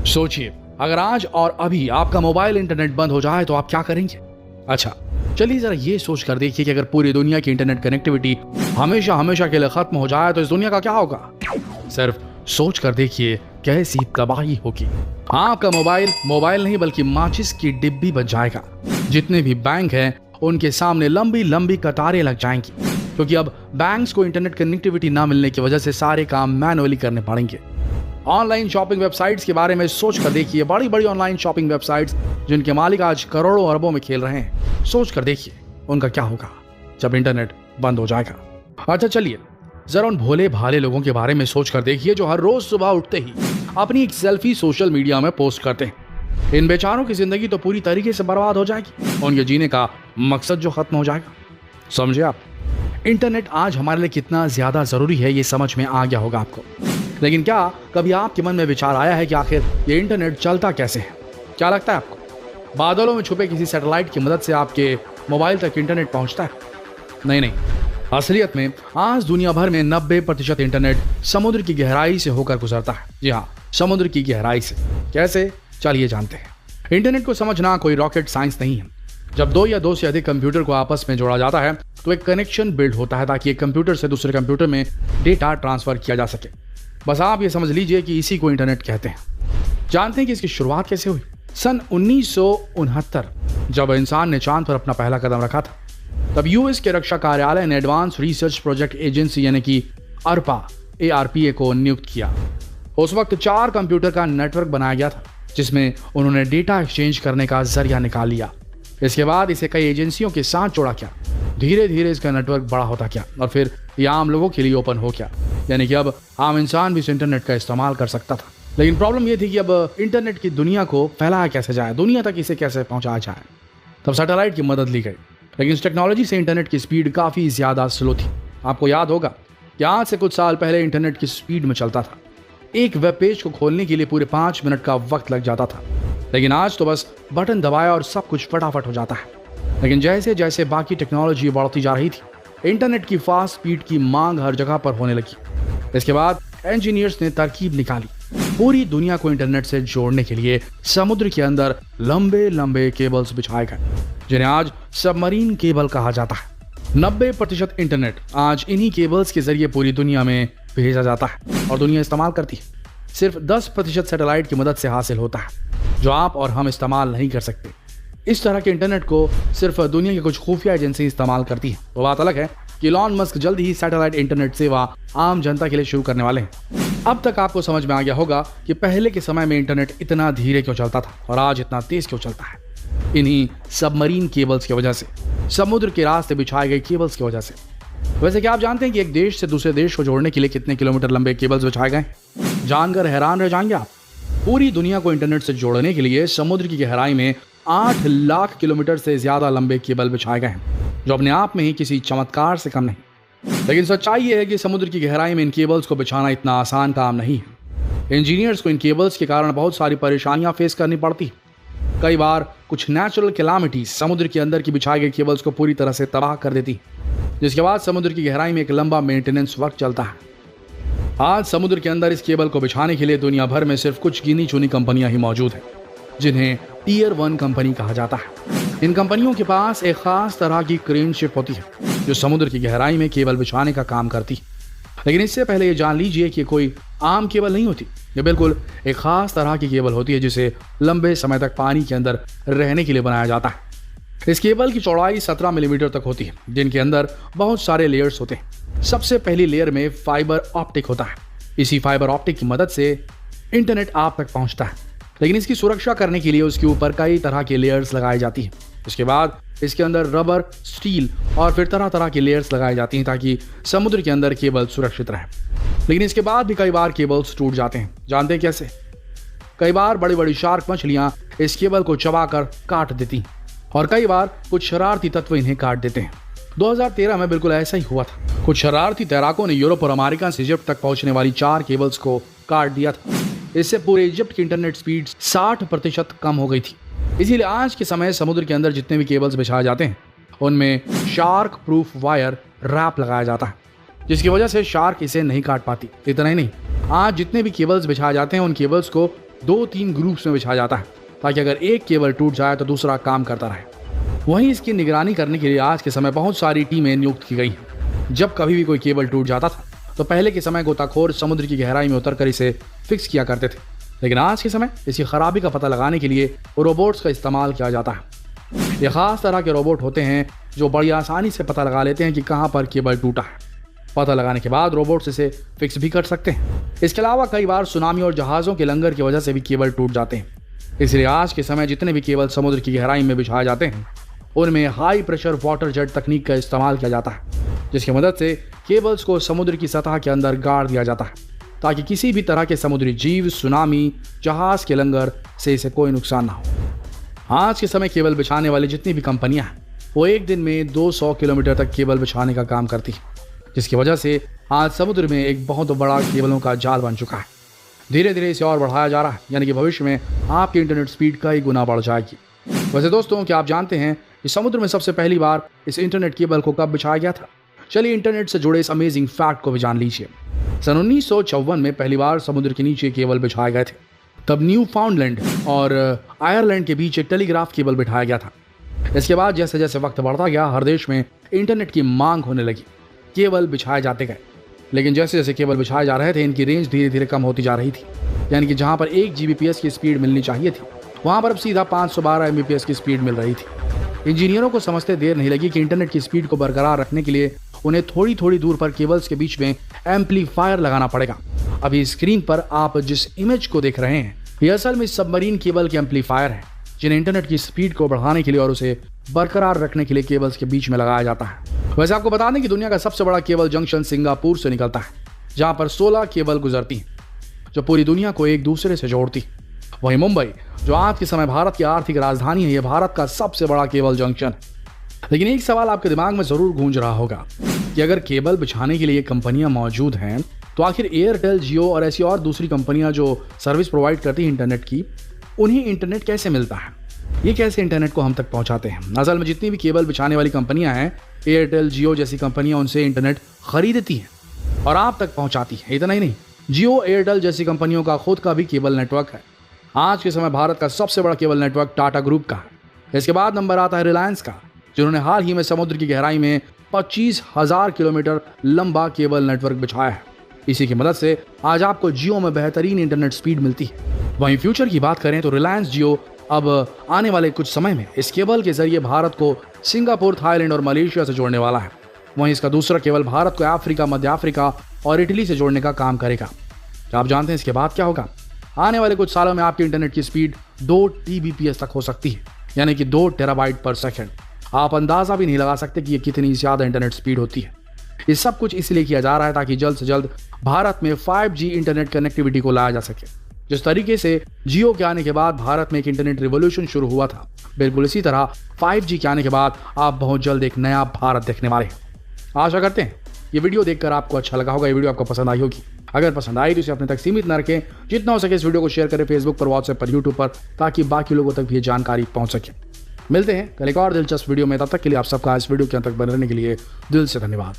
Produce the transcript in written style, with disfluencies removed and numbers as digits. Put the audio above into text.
सोचिए, अगर आज और अभी आपका मोबाइल इंटरनेट बंद हो जाए तो आप क्या करेंगे? अच्छा, चलिए जरा ये सोच कर देखिए कि अगर पूरी दुनिया की इंटरनेट कनेक्टिविटी हमेशा हमेशा के लिए खत्म हो जाए तो इस दुनिया का क्या होगा? सिर्फ सोच कर देखिए कैसी तबाही होगी। आपका मोबाइल नहीं बल्कि माचिस की डिब्बी बन जाएगा। जितने भी बैंक हैं उनके सामने लंबी लंबी कतारें लग जाएंगी, क्योंकि अब बैंक्स को इंटरनेट कनेक्टिविटी ना मिलने की वजह से सारे काम मैनुअली करने पड़ेंगे। ऑनलाइन शॉपिंग वेबसाइट्स के बारे में सोच कर देखिए, बड़ी बड़ी ऑनलाइन शॉपिंग वेबसाइट्स जिनके मालिक आज करोड़ों अरबों में खेल रहे हैं, सोच कर देखिए उनका क्या होगा जब इंटरनेट बंद हो जाएगा। अच्छा चलिए जरा उन भोले भाले लोगों के बारे में सोच कर देखिए जो हर रोज सुबह उठते ही अपनी एक सेल्फी सोशल मीडिया में पोस्ट करते हैं। इन बेचारों की जिंदगी तो पूरी तरीके से बर्बाद हो जाएगी, उनके जीने का मकसद जो खत्म हो जाएगा। समझे आप? इंटरनेट आज हमारे लिए कितना ज्यादा जरूरी है ये समझ में आ गया होगा आपको। लेकिन क्या कभी आपके मन में विचार आया है कि आखिर ये इंटरनेट चलता कैसे है? क्या लगता है आपको, बादलों में छुपे किसी सैटेलाइट की मदद से आपके मोबाइल तक इंटरनेट पहुंचता है? नहीं, असलियत में आज दुनिया भर में 90% इंटरनेट समुद्र की गहराई से होकर गुजरता है। जी हाँ, समुद्र की गहराई से। कैसे? चलिए जानते हैं। इंटरनेट को समझना कोई रॉकेट साइंस नहीं है। जब दो या दो से अधिक कंप्यूटर को आपस में जोड़ा जाता है तो एक कनेक्शन बिल्ड होता है ताकि एक कंप्यूटर से दूसरे कंप्यूटर में डेटा ट्रांसफर किया जा सके। बस आप ये समझ लीजिए कि इसी को इंटरनेट कहते हैं। जानते हैं कि इसकी शुरुआत कैसे हुई? सन 1969 जब इंसान ने चांद पर अपना पहला कदम रखा था, तब यूएस के रक्षा कार्यालय ने एडवांस रिसर्च प्रोजेक्ट एजेंसी यानी कि ARPA को नियुक्त किया। उस वक्त 4 कंप्यूटर का नेटवर्क बनाया गया था जिसमें उन्होंने डेटा एक्सचेंज करने का जरिया निकाल लिया। इसके बाद इसे कई एजेंसियों के साथ जोड़ा गया। धीरे धीरे इसका नेटवर्क बड़ा होता गया और फिर यह आम लोगों के लिए ओपन हो गया, यानी कि अब आम इंसान भी इस इंटरनेट का इस्तेमाल कर सकता था। लेकिन प्रॉब्लम यह थी कि अब इंटरनेट की दुनिया को फैलाया कैसे जाए, दुनिया तक इसे कैसे पहुंचाया जाए। तब सैटेलाइट की मदद ली गई, लेकिन इस टेक्नोलॉजी से इंटरनेट की स्पीड काफी ज्यादा स्लो थी। आपको याद होगा कि आज से कुछ साल पहले इंटरनेट की स्पीड में चलता था। एक वेब पेज को खोलने के लिए पूरे 5 मिनट का वक्त लग जाता था, लेकिन आज तो बस बटन दबाया और सब कुछ फटाफट हो जाता है। लेकिन जैसे जैसे बाकी टेक्नोलॉजी बढ़ती जा रही थी, इंटरनेट की फास्ट स्पीड की मांग हर जगह पर होने लगी। इसके बाद इंजीनियर्स ने तरकीब निकाली पूरी दुनिया को इंटरनेट से जोड़ने के लिए समुद्र के अंदर लंबे लंबे केबल्स बिछाए गए, जिन्हें आज सबमरीन केबल कहा जाता है। 90% इंटरनेट आज इन्हीं केबल्स के जरिए पूरी दुनिया में भेजा जाता है और दुनिया इस्तेमाल करती है। सिर्फ 10% सैटेलाइट की मदद से हासिल होता है, जो आप और हम इस्तेमाल नहीं कर सकते। इस तरह के इंटरनेट को सिर्फ दुनिया की कुछ खुफिया एजेंसी इस्तेमाल करती है। वो बात अलग है कि इलॉन मस्क जल्द ही सैटेलाइट इंटरनेट सेवा आम जनता के लिए शुरू करने वाले हैं। अब तक आपको समझ में आ गया होगा कि पहले के समय में इंटरनेट इतना धीरे क्यों चलता था और आज इतना तेज क्यों चलता है। इन्हीं सबमरीन केबल्स की वजह से, समुद्र के रास्ते बिछाए गए केबल्स की वजह से। वैसे क्या आप जानते हैं कि एक देश से दूसरे देश को जोड़ने के लिए कितने किलोमीटर लंबे केबल्स बिछाए गए? जानकर हैरान रह जाएंगे आप। पूरी दुनिया को इंटरनेट से जोड़ने के लिए समुद्र की गहराई में 8 लाख किलोमीटर से ज्यादा लंबे केबल बिछाए गए हैं, जो अपने आप में ही किसी चमत्कार से कम नहीं। लेकिन सच्चाई यह है कि समुद्र की गहराई में इन केबल्स को बिछाना इतना आसान काम नहीं है। इंजीनियर्स को इन केबल्स के कारण बहुत सारी परेशानियां फेस करनी पड़ती। कई बार कुछ नेचुरल कैलामिटीज समुद्र के अंदर की बिछाए गए केबल्स को पूरी तरह से तबाह कर देती, जिसके बाद समुद्र की गहराई में एक लंबा मेंटेनेंस वर्क चलता है। आज समुद्र के अंदर इस केबल को बिछाने के लिए दुनिया भर में सिर्फ कुछ गिनी चुनी कंपनियां ही मौजूद हैं, जिन्हें टियर 1 कंपनी कहा जाता है। इन कंपनियों के पास एक खास तरह की क्रेन शिप होती है जो समुद्र की गहराई में केबल बिछाने का काम करती है। लेकिन इससे पहले ये जान लीजिए कि कोई आम केबल नहीं होती। ये बिल्कुल एक खास तरह की केबल होती है जिसे लंबे समय तक पानी के अंदर रहने के लिए बनाया जाता है। इस केबल की चौड़ाई 17 मिलीमीटर तक होती है, जिनके अंदर बहुत सारे लेयर्स होते हैं। सबसे पहली लेयर में फाइबर ऑप्टिक होता है। इसी फाइबर ऑप्टिक की मदद से इंटरनेट आप तक पहुंचता है, लेकिन इसकी सुरक्षा करने के लिए उसके ऊपर कई तरह के लेयर्स लगाई जाती हैं। इसके बाद इसके अंदर रबर, स्टील और फिर तरह तरह की लेयर्स लगाई जाती हैं ताकि समुद्र के अंदर केबल सुरक्षित रहे। लेकिन इसके बाद भी कई बार केबल्स टूट जाते हैं। जानते हैं कैसे? कई बार बड़ी बड़ी शार्क मछलियां इस केबल को चबाकर काट देती और कई बार कुछ शरारती तत्व इन्हें काट देते हैं। 2013 में बिल्कुल ऐसा ही हुआ था। कुछ शरारती तैराकों ने यूरोप और अमेरिका से इजिप्ट तक पहुंचने वाली 4 केबल्स को काट दिया था। इससे पूरे इजिप्ट की इंटरनेट स्पीड 60% कम हो गई थी। इसीलिए आज के समय समुद्र के अंदर जितने भी केबल्स बिछाए जाते हैं उनमें शार्क प्रूफ वायर रैप लगाया जाता है, जिसकी वजह से शार्क इसे नहीं काट पाती। इतना ही नहीं, आज जितने भी केबल्स बिछाए जाते हैं उन केबल्स को 2-3 ग्रुप्स में बिछाया जाता है ताकि अगर एक केबल टूट जाए तो दूसरा काम करता रहे। वहीं इसकी निगरानी करने के लिए आज के समय बहुत सारी टीमें नियुक्त की गई हैं। जब कभी भी कोई केबल टूट जाता था तो पहले के समय गोताखोर समुद्र की गहराई में उतरकर इसे फिक्स किया करते थे, लेकिन आज के समय इसकी खराबी का पता लगाने के लिए रोबोट्स का इस्तेमाल किया जाता है। ये खास तरह के रोबोट होते हैं जो बड़ी आसानी से पता लगा लेते हैं कि कहां पर केबल टूटा है। पता लगाने के बाद रोबोट्स इसे फिक्स भी कर सकते हैं। इसके अलावा कई बार सुनामी और जहाज़ों के लंगर की वजह से भी केबल टूट जाते हैं। इसलिए आज के समय जितने भी केबल समुद्र की गहराई में बिछाए जाते हैं उनमें हाई प्रेशर वाटर जेट तकनीक का इस्तेमाल किया जाता है, जिसकी मदद से केबल्स को समुद्र की सतह के अंदर गाड़ दिया जाता है ताकि किसी भी तरह के समुद्री जीव, सुनामी, जहाज के लंगर से इसे कोई नुकसान ना हो। आज के समय केबल बिछाने वाली जितनी भी कंपनियां हैं वो एक दिन में 200 किलोमीटर तक केबल बिछाने का काम करती है, जिसकी वजह से आज समुद्र में एक बहुत बड़ा केबलों का जाल बन चुका है। धीरे धीरे इसे और बढ़ाया जा रहा है, यानी कि भविष्य में आपकी इंटरनेट स्पीड कई गुना बढ़ जाएगी। वैसे दोस्तों, क्या आप जानते हैं कि समुद्र में सबसे पहली बार इस इंटरनेट केबल को कब बिछाया गया था? चलिए इंटरनेट से जुड़े इस अमेजिंग फैक्ट को भी जान लीजिए। सन 1954 में पहली बार समुद्र के नीचे केबल बिछाए गए थे। तब न्यू फाउंडलैंड और आयरलैंड के बीच एक टेलीग्राफ केबल बिठाया गया था। इसके बाद जैसे जैसे वक्त बढ़ता गया हर देश में इंटरनेट की मांग होने लगी, केबल बिछाए जाते गए। लेकिन जैसे जैसे केबल बिछाए जा रहे थे इनकी रेंज धीरे धीरे कम होती जा रही थी, यानी कि जहां पर 1 Gbps की स्पीड मिलनी चाहिए थी वहां पर अब सीधा 512 Mbps की स्पीड मिल रही थी। इंजीनियरों को समझते देर नहीं लगी कि इंटरनेट की स्पीड को बरकरार रखने के लिए उन्हें थोड़ी थोड़ी दूर पर केबल्स के बीच में एम्पलीफायर लगाना पड़ेगा। अभी स्क्रीन पर आप जिस इमेज को देख रहे हैं ये असल में सबमरीन केबल के एम्पलीफायर है, जिन्हें इंटरनेट की स्पीड को बढ़ाने के लिए और उसे बरकरार रखने के लिए केबल्स के बीच में लगाया जाता है। वैसे आपको बता दें कि दुनिया का सबसे बड़ा केबल जंक्शन सिंगापुर से निकलता है, जहां पर 16 केबल गुजरती हैं जो पूरी दुनिया को एक दूसरे से जोड़ती। वहीं मुंबई, जो आज के समय भारत की आर्थिक राजधानी है, यह भारत का सबसे बड़ा केबल जंक्शन है। लेकिन एक सवाल आपके दिमाग में जरूर गूंज रहा होगा कि अगर केबल बिछाने के लिए कंपनियां मौजूद हैं तो आखिर एयरटेल, जियो और ऐसी और दूसरी कंपनियां जो सर्विस प्रोवाइड करती हैं इंटरनेट की, उन्हें इंटरनेट कैसे मिलता है? ये कैसे इंटरनेट को हम तक पहुंचाते हैं? असल में जितनी भी केबल बिछाने वाली कंपनियां हैं, एयरटेल, जियो जैसी कंपनियां उनसे इंटरनेट खरीदती हैं और आप तक पहुंचाती है। इतना ही नहीं, जियो, एयरटेल जैसी कंपनियों का खुद का भी केबल नेटवर्क है। आज के समय भारत का सबसे बड़ा केबल नेटवर्क टाटा ग्रुप का है। इसके बाद नंबर आता है रिलायंस का, जिन्होंने हाल ही में समुद्र की गहराई में 25,000 किलोमीटर लंबा केबल नेटवर्क बिछाया है। इसी की मदद से आज आपको जियो में बेहतरीन इंटरनेट स्पीड मिलती है। वहीं फ्यूचर की बात करें तो रिलायंस जियो अब आने वाले कुछ समय में इस केबल के जरिए भारत को सिंगापुर, थाईलैंड और मलेशिया से जोड़ने वाला है। वहीं इसका दूसरा केबल भारत को अफ्रीका, मध्य अफ्रीका और इटली से जोड़ने का काम करेगा। क्या आप जानते हैं इसके बाद क्या होगा? आने वाले कुछ सालों में आपकी इंटरनेट की स्पीड 2 Tbps तक हो सकती है, यानी कि 2 टेराबाइट पर सेकंड। आप अंदाजा भी नहीं लगा सकते कि ये कितनी ज्यादा इंटरनेट स्पीड होती है। ये सब कुछ इसलिए किया जा रहा है ताकि जल्द से जल्द भारत में 5G इंटरनेट कनेक्टिविटी को लाया जा सके। जिस तरीके से जियो के आने के बाद भारत में एक इंटरनेट रिवॉल्यूशन शुरू हुआ था, बिल्कुल इसी तरह 5G के आने के बाद आप बहुत जल्द एक नया भारत देखने वाले हैं। आशा करते हैं ये वीडियो देखकर आपको अच्छा लगा होगा, ये वीडियो आपको पसंद आई होगी। अगर पसंद आई तो इसे अपने तक सीमित न रखें, जितना हो सके इस वीडियो को शेयर करें फेसबुक पर, व्हाट्सएप पर, यूट्यूब पर, ताकि बाकी लोगों तक भी ये जानकारी पहुंच सके। मिलते हैं कल एक और दिलचस्प वीडियो में, तब तक के लिए आप सबका इस वीडियो के अंत तक बने रहने के लिए दिल से धन्यवाद।